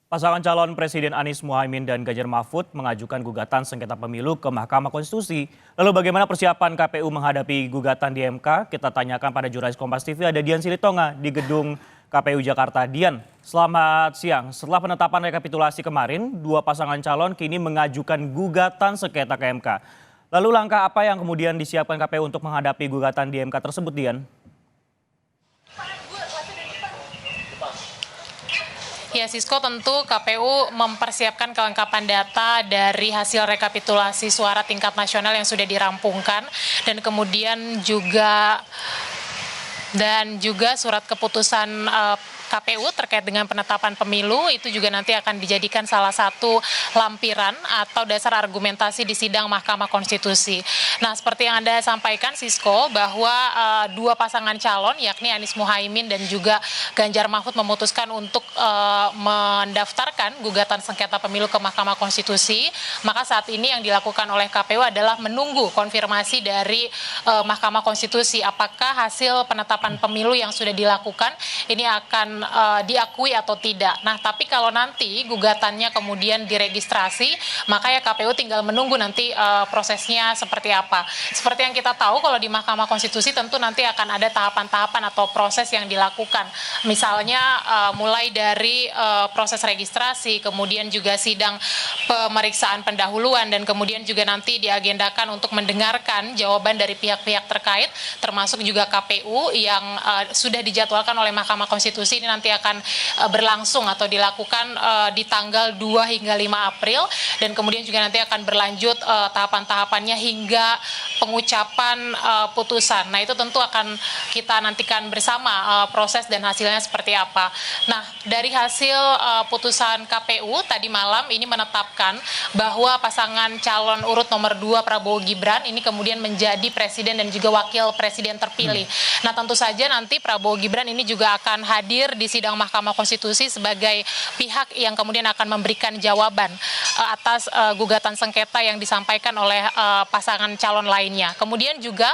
Pasangan calon Presiden Anies Mohaimin dan Ganjar Mahfud mengajukan gugatan sengketa pemilu ke Mahkamah Konstitusi. Lalu bagaimana persiapan KPU menghadapi gugatan di MK? Kita tanyakan pada jurnalis Kompas TV ada Dian Silitonga di gedung KPU Jakarta. Dian, selamat siang. Setelah penetapan rekapitulasi kemarin, dua pasangan calon kini mengajukan gugatan sengketa ke MK. Lalu langkah apa yang kemudian disiapkan KPU untuk menghadapi gugatan di MK tersebut, Dian? Ya, Sisko, tentu KPU mempersiapkan kelengkapan data dari hasil rekapitulasi suara tingkat nasional yang sudah dirampungkan dan kemudian juga surat keputusan KPU terkait dengan penetapan pemilu itu juga nanti akan dijadikan salah satu lampiran atau dasar argumentasi di sidang Mahkamah Konstitusi. Nah, seperti yang Anda sampaikan, Sisko, bahwa dua pasangan calon yakni Anies Mohaimin dan juga Ganjar Mahfud memutuskan untuk mendaftarkan gugatan sengketa pemilu ke Mahkamah Konstitusi. Maka saat ini yang dilakukan oleh KPU adalah menunggu konfirmasi dari Mahkamah Konstitusi apakah hasil penetapan pemilu yang sudah dilakukan ini akan diakui atau tidak. Nah, tapi kalau nanti gugatannya kemudian diregistrasi, maka ya KPU tinggal menunggu nanti prosesnya seperti apa. Seperti yang kita tahu, kalau di Mahkamah Konstitusi tentu nanti akan ada tahapan-tahapan atau proses yang dilakukan. Misalnya mulai dari proses registrasi, kemudian juga sidang pemeriksaan pendahuluan, dan kemudian juga nanti diagendakan untuk mendengarkan jawaban dari pihak-pihak terkait, termasuk juga KPU yang sudah dijadwalkan oleh Mahkamah Konstitusi ini nanti akan berlangsung atau dilakukan di tanggal 2 hingga 5 April dan kemudian juga nanti akan berlanjut tahapan-tahapannya hingga pengucapan putusan. Nah, itu tentu akan kita nantikan bersama proses dan hasilnya seperti apa. Nah, dari hasil putusan KPU tadi malam ini menetapkan bahwa pasangan calon urut nomor 2 Prabowo Gibran ini kemudian menjadi presiden dan juga wakil presiden terpilih. Nah, tentu saja nanti Prabowo Gibran ini juga akan hadir di sidang Mahkamah Konstitusi sebagai pihak yang kemudian akan memberikan jawaban atas gugatan sengketa yang disampaikan oleh pasangan calon lainnya. Kemudian juga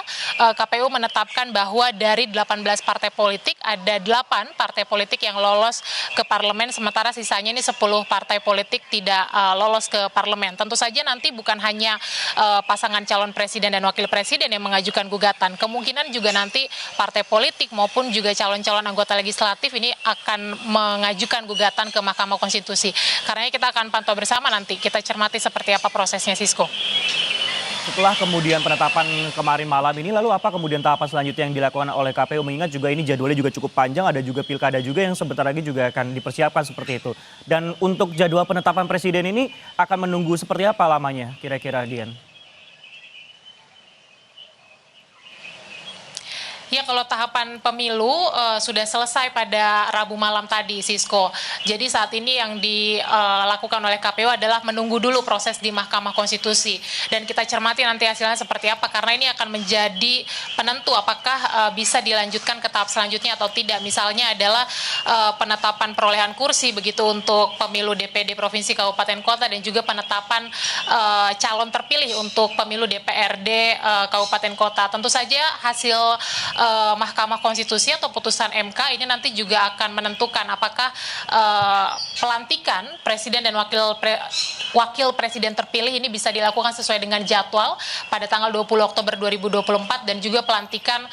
KPU menetapkan bahwa dari 18 partai politik ada 8 partai politik yang lolos ke parlemen, sementara sisanya ini 10 partai politik tidak lolos ke parlemen. Tentu saja nanti bukan hanya pasangan calon presiden dan wakil presiden yang mengajukan gugatan. Kemungkinan juga nanti partai politik maupun juga calon-calon anggota legislatif ini akan mengajukan gugatan ke Mahkamah Konstitusi. Karena kita akan pantau bersama nanti, kita cermati seperti apa prosesnya, Sisko. Setelah kemudian penetapan kemarin malam ini, lalu apa kemudian tahapan selanjutnya yang dilakukan oleh KPU? Mengingat juga ini jadwalnya juga cukup panjang, ada juga pilkada juga yang sebentar lagi juga akan dipersiapkan seperti itu. Dan untuk jadwal penetapan presiden ini akan menunggu seperti apa lamanya kira-kira, Dian? Ya, kalau tahapan pemilu sudah selesai pada Rabu malam tadi, Sisko. Jadi saat ini yang dilakukan oleh KPU adalah menunggu dulu proses di Mahkamah Konstitusi. Dan kita cermati nanti hasilnya seperti apa, karena ini akan menjadi penentu apakah bisa dilanjutkan ke tahap selanjutnya atau tidak. Misalnya adalah penetapan perolehan kursi begitu untuk pemilu DPD Provinsi Kabupaten Kota dan juga penetapan calon terpilih untuk pemilu DPRD Kabupaten Kota. Tentu saja hasil Mahkamah Konstitusi atau putusan MK ini nanti juga akan menentukan apakah pelantikan presiden dan wakil presiden terpilih ini bisa dilakukan sesuai dengan jadwal pada tanggal 20 Oktober 2024 dan juga pelantikan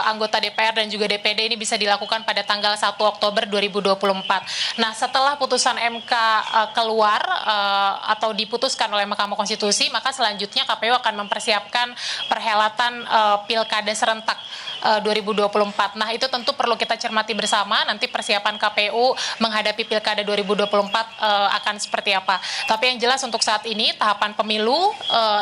anggota DPR dan juga DPD ini bisa dilakukan pada tanggal 1 Oktober 2024. Nah, setelah putusan MK keluar atau diputuskan oleh Mahkamah Konstitusi, maka selanjutnya KPU akan mempersiapkan perhelatan pilkada serentak 2024. Nah, itu tentu perlu kita cermati bersama nanti persiapan KPU menghadapi pilkada 2024 akan seperti apa. Tapi yang jelas untuk saat ini tahapan pemilu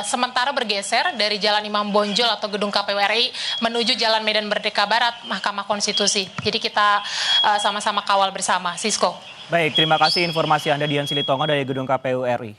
sementara bergeser dari Jalan Imam Bonjol atau gedung KPU RI menuju Jalan Medan Merdeka Barat Mahkamah Konstitusi. Jadi kita sama-sama kawal bersama, Sisko. Baik, terima kasih informasi Anda Dian Silitonga dari gedung KPU RI.